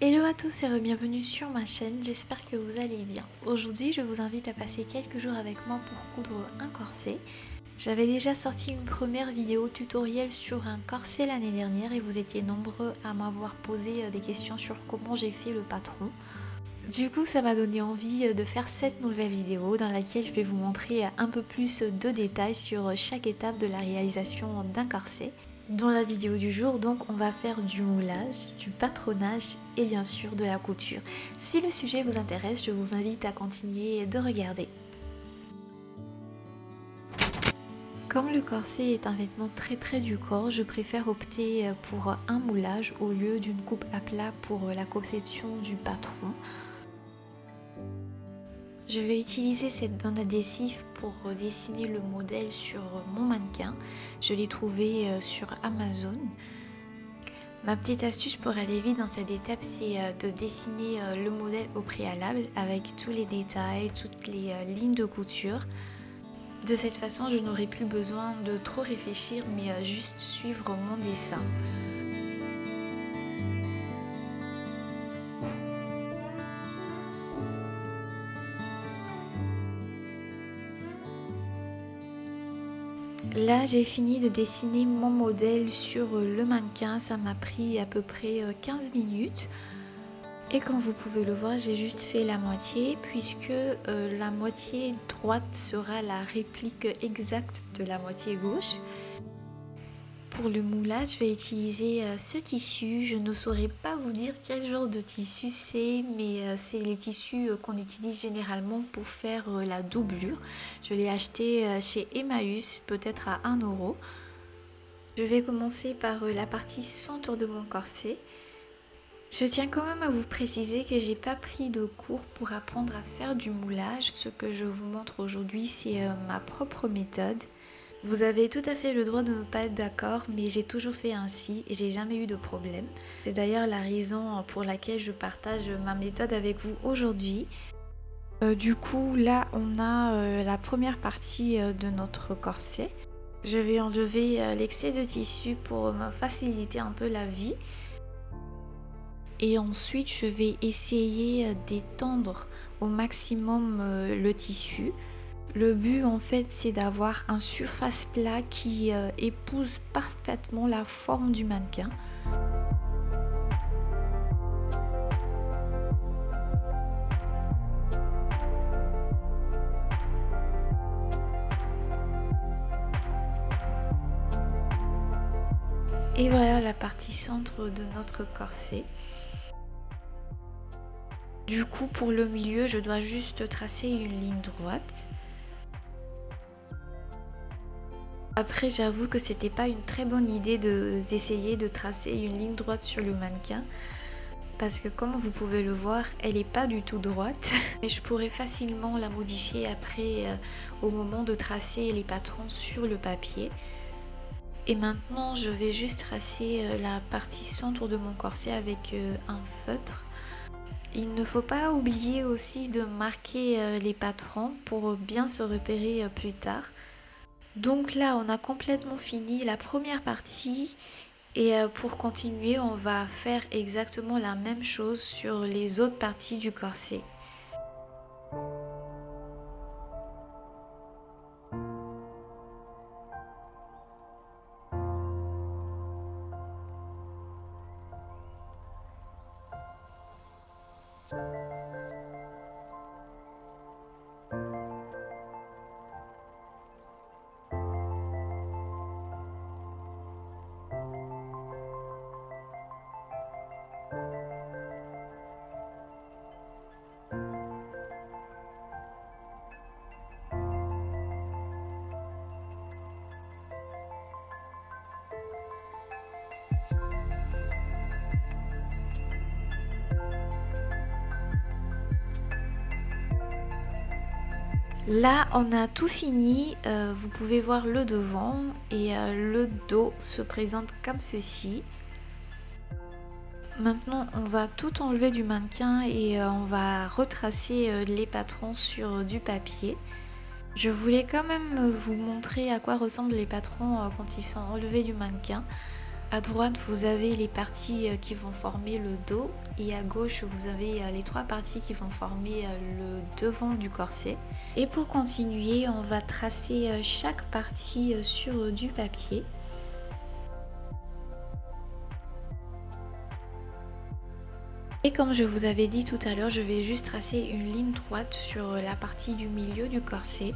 Hello à tous et bienvenue sur ma chaîne, j'espère que vous allez bien. Aujourd'hui je vous invite à passer quelques jours avec moi pour coudre un corset. J'avais déjà sorti une première vidéo tutoriel sur un corset l'année dernière et vous étiez nombreux à m'avoir posé des questions sur comment j'ai fait le patron. Du coup ça m'a donné envie de faire cette nouvelle vidéo dans laquelle je vais vous montrer un peu plus de détails sur chaque étape de la réalisation d'un corset. Dans la vidéo du jour, donc, on va faire du moulage, du patronage et bien sûr de la couture. Si le sujet vous intéresse, je vous invite à continuer de regarder. Comme le corset est un vêtement très près du corps, je préfère opter pour un moulage au lieu d'une coupe à plat pour la conception du patron. Je vais utiliser cette bande adhésif pour dessiner le modèle sur mon mannequin. Je l'ai trouvé sur Amazon. Ma petite astuce pour aller vite dans cette étape, c'est de dessiner le modèle au préalable avec tous les détails, toutes les lignes de couture. De cette façon, je n'aurai plus besoin de trop réfléchir, mais juste suivre mon dessin. Là j'ai fini de dessiner mon modèle sur le mannequin, ça m'a pris à peu près 15 minutes. Et comme vous pouvez le voir, j'ai juste fait la moitié puisque la moitié droite sera la réplique exacte de la moitié gauche. Pour le moulage, je vais utiliser ce tissu. Je ne saurais pas vous dire quel genre de tissu c'est, mais c'est les tissus qu'on utilise généralement pour faire la doublure. Je l'ai acheté chez Emmaüs, peut-être à 1 €. Je vais commencer par la partie centre de mon corset. Je tiens quand même à vous préciser que j'ai pas pris de cours pour apprendre à faire du moulage. Ce que je vous montre aujourd'hui, c'est ma propre méthode. Vous avez tout à fait le droit de ne pas être d'accord, mais j'ai toujours fait ainsi et j'ai jamais eu de problème. C'est d'ailleurs la raison pour laquelle je partage ma méthode avec vous aujourd'hui. Du coup, là, on a la première partie de notre corset. Je vais enlever l'excès de tissu pour me faciliter un peu la vie. Et ensuite, je vais essayer d'étendre au maximum le tissu. Le but en fait c'est d'avoir un surface plat qui épouse parfaitement la forme du mannequin. Et voilà la partie centre de notre corset. Du coup pour le milieu je dois juste tracer une ligne droite. Après j'avoue que c'était pas une très bonne idée d'essayer de tracer une ligne droite sur le mannequin parce que comme vous pouvez le voir elle n'est pas du tout droite et je pourrais facilement la modifier après au moment de tracer les patrons sur le papier. Et maintenant je vais juste tracer la partie centre de mon corset avec un feutre. Il ne faut pas oublier aussi de marquer les patrons pour bien se repérer plus tard. Donc là on a complètement fini la première partie et pour continuer on va faire exactement la même chose sur les autres parties du corset. Là on a tout fini, vous pouvez voir le devant et le dos se présente comme ceci. Maintenant on va tout enlever du mannequin et on va retracer les patrons sur du papier. Je voulais quand même vous montrer à quoi ressemblent les patrons quand ils sont enlevés du mannequin. À droite, vous avez les parties qui vont former le dos et à gauche, vous avez les trois parties qui vont former le devant du corset. Et pour continuer, on va tracer chaque partie sur du papier. Et comme je vous avais dit tout à l'heure, je vais juste tracer une ligne droite sur la partie du milieu du corset.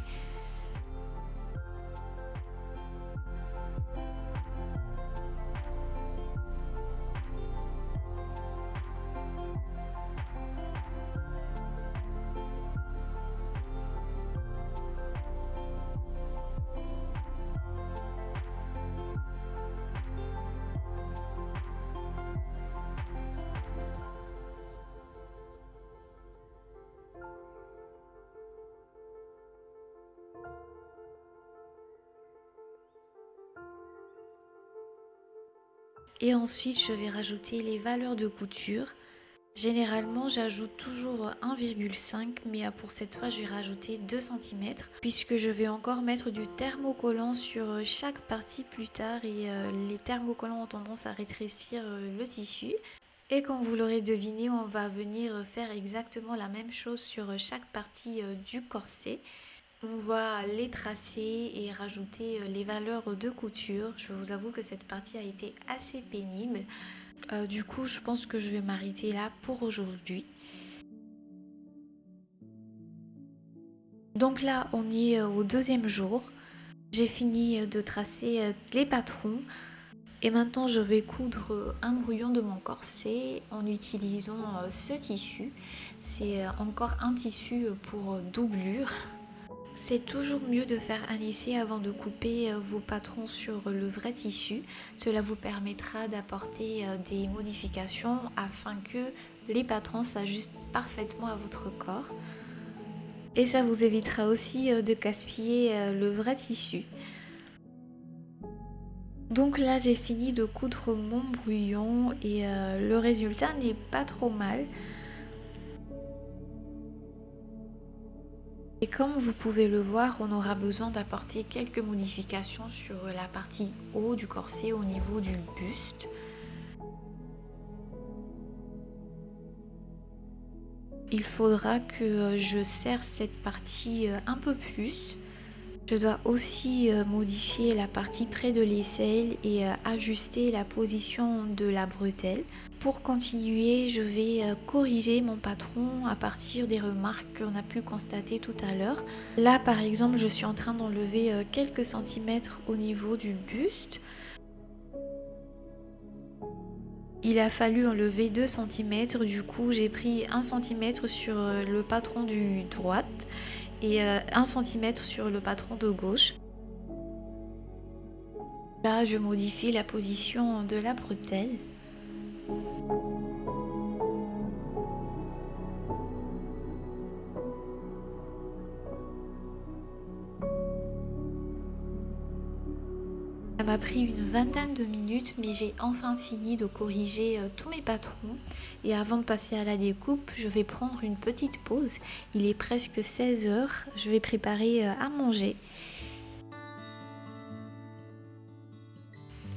Et ensuite, je vais rajouter les valeurs de couture. Généralement, j'ajoute toujours 1,5 mais pour cette fois, je vais rajouter 2 cm puisque je vais encore mettre du thermocollant sur chaque partie plus tard et les thermocollants ont tendance à rétrécir le tissu. Et comme vous l'aurez deviné, on va venir faire exactement la même chose sur chaque partie du corset. On va les tracer et rajouter les valeurs de couture. Je vous avoue que cette partie a été assez pénible. Du coup, je pense que je vais m'arrêter là pour aujourd'hui. Donc là, on est au deuxième jour. J'ai fini de tracer les patrons. Et maintenant, je vais coudre un brouillon de mon corset en utilisant ce tissu. C'est encore un tissu pour doublure. C'est toujours mieux de faire un essai avant de couper vos patrons sur le vrai tissu. Cela vous permettra d'apporter des modifications afin que les patrons s'ajustent parfaitement à votre corps. Et ça vous évitera aussi de gaspiller le vrai tissu. Donc là, j'ai fini de coudre mon brouillon et le résultat n'est pas trop mal. Et comme vous pouvez le voir, on aura besoin d'apporter quelques modifications sur la partie haut du corset au niveau du buste. Il faudra que je serre cette partie un peu plus. Je dois aussi modifier la partie près de l'aisselle et ajuster la position de la bretelle. Pour continuer, je vais corriger mon patron à partir des remarques qu'on a pu constater tout à l'heure. Là, par exemple, je suis en train d'enlever quelques centimètres au niveau du buste. Il a fallu enlever 2 cm, du coup j'ai pris 1 cm sur le patron du droite et 1 cm sur le patron de gauche. Là, je modifie la position de la bretelle. Ça m'a pris une vingtaine de minutes, mais j'ai enfin fini de corriger tous mes patrons. Et avant de passer à la découpe, je vais prendre une petite pause. Il est presque 16 h, je vais préparer à manger.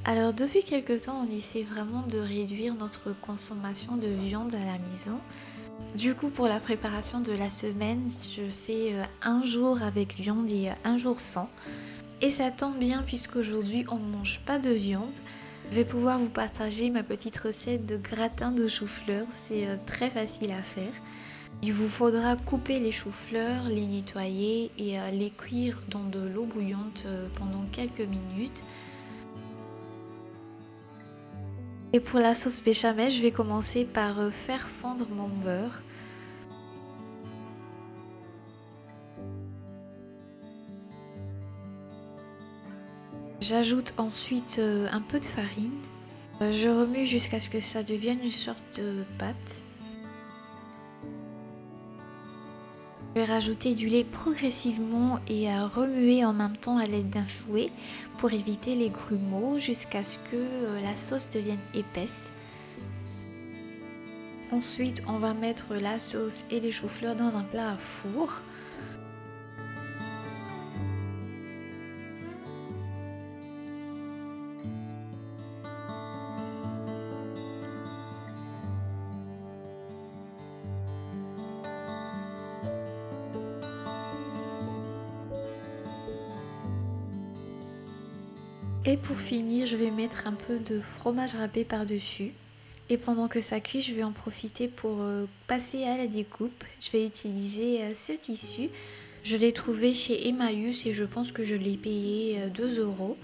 Alors depuis quelques temps, on essaie vraiment de réduire notre consommation de viande à la maison. Du coup, pour la préparation de la semaine, je fais un jour avec viande et un jour sans. Et ça tombe bien puisqu'aujourd'hui on ne mange pas de viande. Je vais pouvoir vous partager ma petite recette de gratin de chou-fleur, c'est très facile à faire. Il vous faudra couper les choux-fleurs, les nettoyer et les cuire dans de l'eau bouillante pendant quelques minutes. Et pour la sauce béchamel, je vais commencer par faire fondre mon beurre. J'ajoute ensuite un peu de farine. Je remue jusqu'à ce que ça devienne une sorte de pâte. Je vais rajouter du lait progressivement et remuer en même temps à l'aide d'un fouet pour éviter les grumeaux jusqu'à ce que la sauce devienne épaisse. Ensuite, on va mettre la sauce et les choux-fleurs dans un plat à four. Et pour finir, je vais mettre un peu de fromage râpé par-dessus. Et pendant que ça cuit, je vais en profiter pour passer à la découpe. Je vais utiliser ce tissu. Je l'ai trouvé chez Emmaüs et je pense que je l'ai payé 2 €.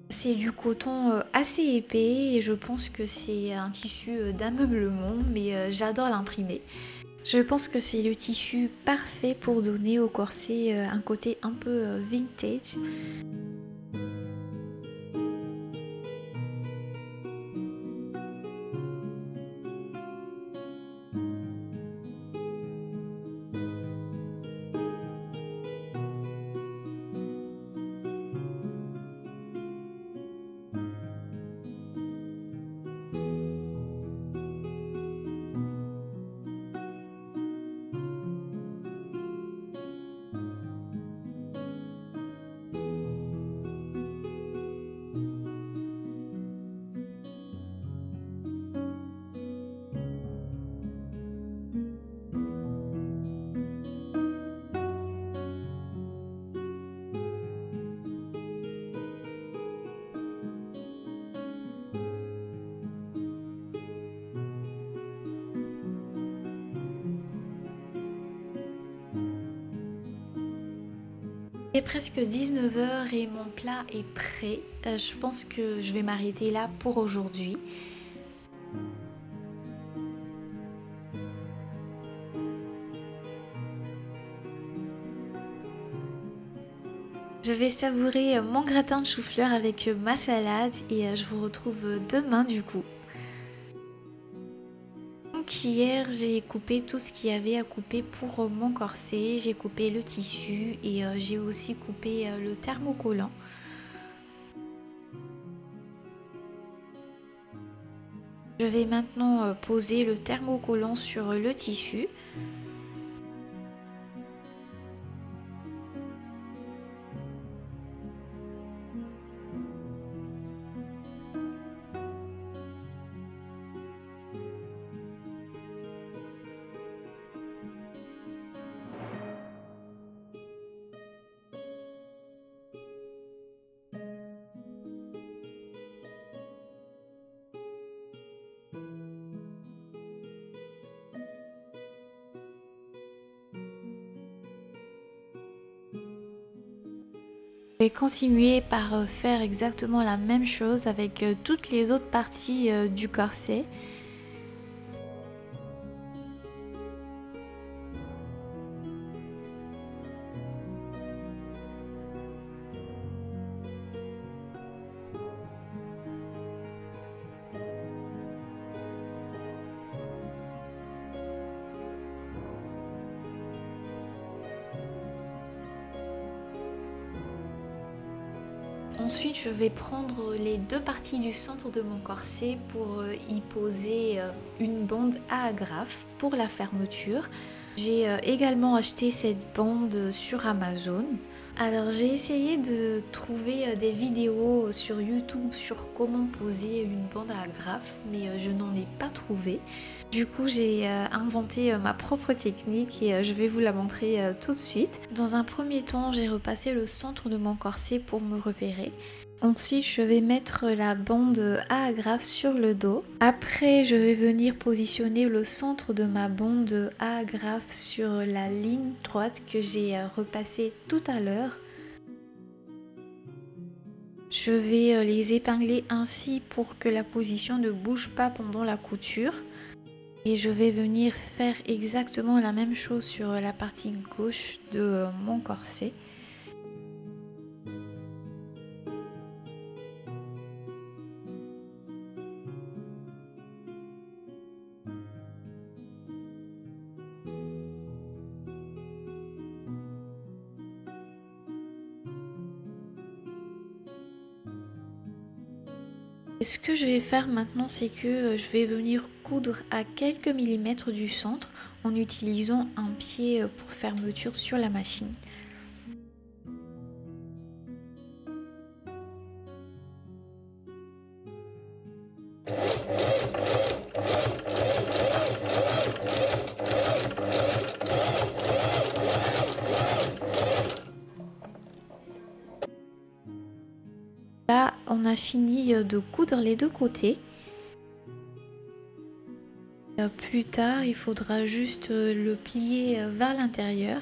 C'est du coton assez épais et je pense que c'est un tissu d'ameublement, mais j'adore l'imprimer. Je pense que c'est le tissu parfait pour donner au corset un côté un peu vintage. Il est presque 19 h et mon plat est prêt. Je pense que je vais m'arrêter là pour aujourd'hui. Je vais savourer mon gratin de chou-fleur avec ma salade et je vous retrouve demain du coup. Donc hier j'ai coupé tout ce qu'il y avait à couper pour mon corset, j'ai coupé le tissu et j'ai aussi coupé le thermocollant. Je vais maintenant poser le thermocollant sur le tissu. Je vais continuer par faire exactement la même chose avec toutes les autres parties du corset. Ensuite, je vais prendre les deux parties du centre de mon corset pour y poser une bande à agrafe pour la fermeture. J'ai également acheté cette bande sur Amazon. Alors j'ai essayé de trouver des vidéos sur YouTube sur comment poser une bande à agrafe, mais je n'en ai pas trouvé. Du coup j'ai inventé ma propre technique et je vais vous la montrer tout de suite. Dans un premier temps, j'ai repassé le centre de mon corset pour me repérer. Ensuite, je vais mettre la bande à agrafe sur le dos. Après, je vais venir positionner le centre de ma bande à agrafe sur la ligne droite que j'ai repassée tout à l'heure. Je vais les épingler ainsi pour que la position ne bouge pas pendant la couture. Et je vais venir faire exactement la même chose sur la partie gauche de mon corset. Ce que je vais faire maintenant, c'est que je vais venir coudre à quelques millimètres du centre en utilisant un pied pour fermeture sur la machine. Là, on a fini de coudre les deux côtés. Plus tard, il faudra juste le plier vers l'intérieur,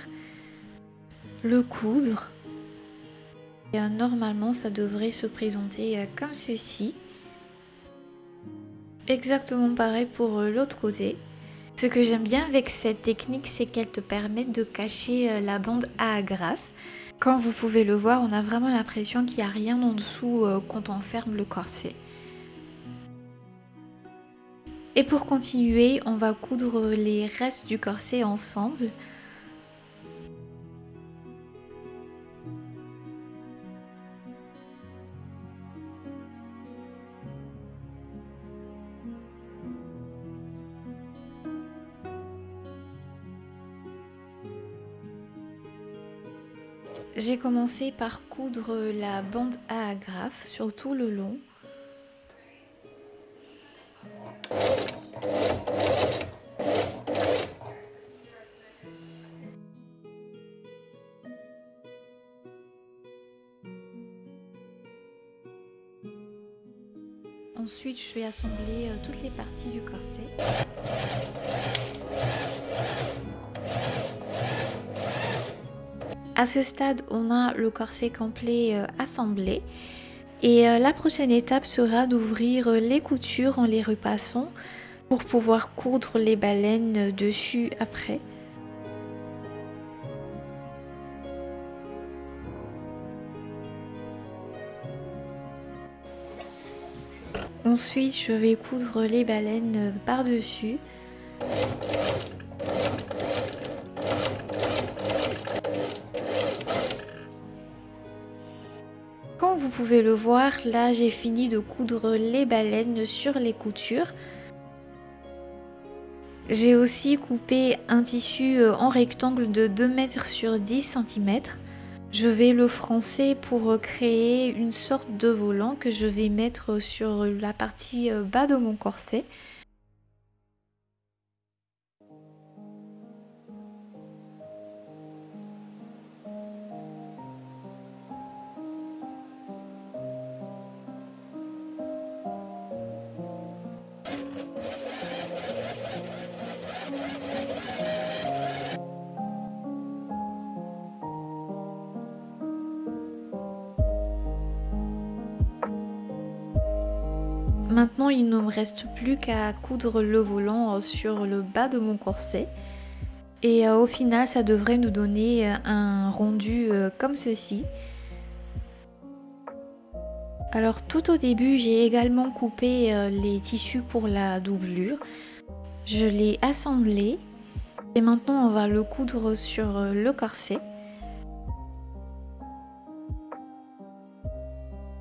le coudre. Et normalement, ça devrait se présenter comme ceci. Exactement pareil pour l'autre côté. Ce que j'aime bien avec cette technique, c'est qu'elle te permet de cacher la bande à agrafe. Comme vous pouvez le voir, on a vraiment l'impression qu'il n'y a rien en dessous quand on ferme le corset. Et pour continuer, on va coudre les restes du corset ensemble. J'ai commencé par coudre la bande à agrafe sur tout le long. Ensuite, je vais assembler toutes les parties du corset. À ce stade, on a le corset complet assemblé. Et la prochaine étape sera d'ouvrir les coutures en les repassant pour pouvoir coudre les baleines dessus après. Ensuite, je vais coudre les baleines par-dessus. Comme vous pouvez le voir, là j'ai fini de coudre les baleines sur les coutures. J'ai aussi coupé un tissu en rectangle de 2 mètres sur 10 cm. Je vais le froncer pour créer une sorte de volant que je vais mettre sur la partie bas de mon corset. Maintenant, il ne me reste plus qu'à coudre le volant sur le bas de mon corset. Et au final, ça devrait nous donner un rendu comme ceci. Alors tout au début, j'ai également coupé les tissus pour la doublure. Je l'ai assemblé. Et maintenant, on va le coudre sur le corset.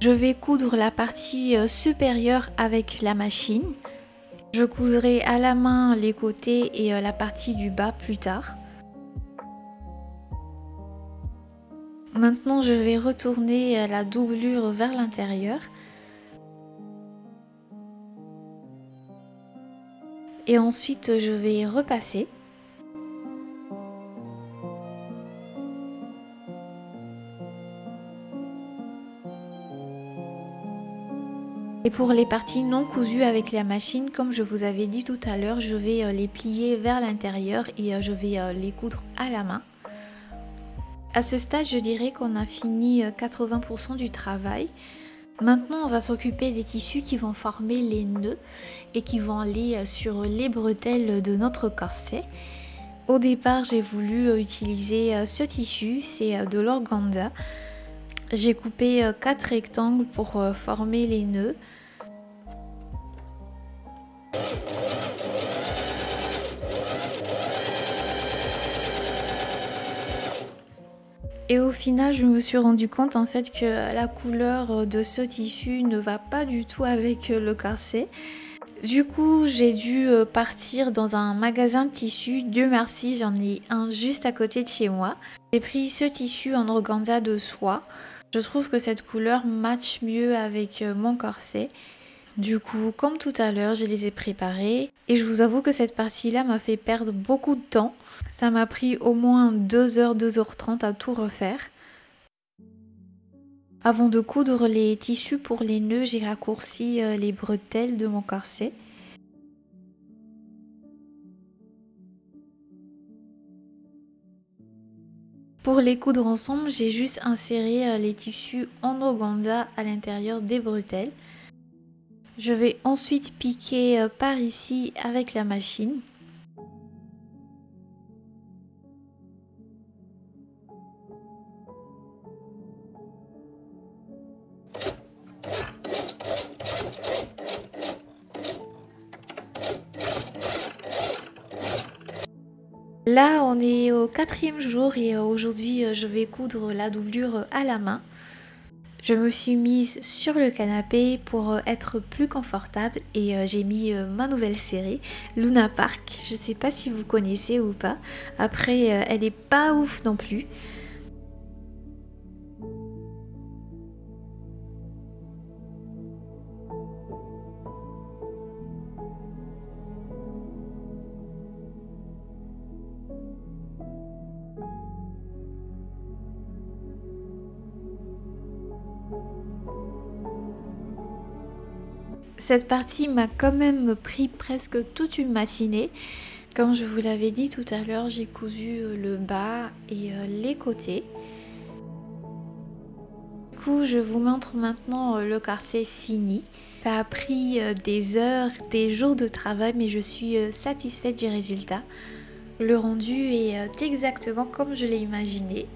Je vais coudre la partie supérieure avec la machine. Je couserai à la main les côtés et la partie du bas plus tard. Maintenant, je vais retourner la doublure vers l'intérieur. Et ensuite, je vais repasser. Et pour les parties non cousues avec la machine, comme je vous avais dit tout à l'heure, je vais les plier vers l'intérieur et je vais les coudre à la main. À ce stade, je dirais qu'on a fini 80% du travail. Maintenant, on va s'occuper des tissus qui vont former les nœuds et qui vont aller sur les bretelles de notre corset. Au départ, j'ai voulu utiliser ce tissu, c'est de l'organza. J'ai coupé 4 rectangles pour former les nœuds. Et au final, je me suis rendu compte en fait que la couleur de ce tissu ne va pas du tout avec le corset. Du coup, j'ai dû partir dans un magasin de tissus. Dieu merci, j'en ai un juste à côté de chez moi. J'ai pris ce tissu en organza de soie. Je trouve que cette couleur match mieux avec mon corset. Du coup, comme tout à l'heure, je les ai préparés. Et je vous avoue que cette partie-là m'a fait perdre beaucoup de temps. Ça m'a pris au moins 2h, 2h30 à tout refaire. Avant de coudre les tissus pour les nœuds, j'ai raccourci les bretelles de mon corset. Pour les coudre ensemble, j'ai juste inséré les tissus en organza à l'intérieur des bretelles. Je vais ensuite piquer par ici avec la machine. Là, on est au 4e jour et aujourd'hui, je vais coudre la doublure à la main. Je me suis mise sur le canapé pour être plus confortable et j'ai mis ma nouvelle série, Luna Park. Je sais pas si vous connaissez ou pas. Après, elle est pas ouf non plus. Cette partie m'a quand même pris presque toute une matinée. Comme je vous l'avais dit tout à l'heure, j'ai cousu le bas et les côtés. Du coup, je vous montre maintenant le corset fini. Ça a pris des heures, des jours de travail, mais je suis satisfaite du résultat. Le rendu est exactement comme je l'ai imaginé.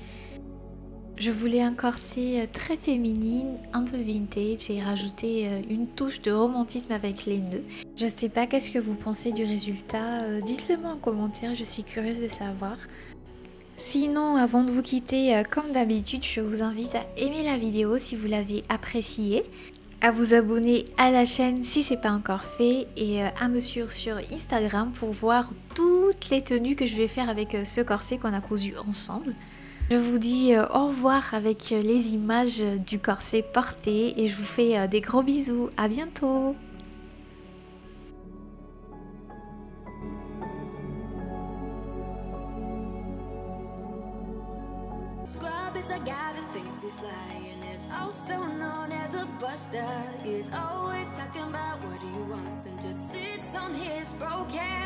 Je voulais un corset très féminine, un peu vintage et rajouter une touche de romantisme avec les nœuds. Je sais pas qu'est-ce que vous pensez du résultat, dites-le moi en commentaire, je suis curieuse de savoir. Sinon, avant de vous quitter, comme d'habitude, je vous invite à aimer la vidéo si vous l'avez appréciée, à vous abonner à la chaîne si c'est pas encore fait et à me suivre sur Instagram pour voir toutes les tenues que je vais faire avec ce corset qu'on a cousu ensemble. Je vous dis au revoir avec les images du corset porté et je vous fais des gros bisous. À bientôt! Scrub is a guy that thinks he's flying, is also known as a buster. He's always talking about what he wants and just sits on his broken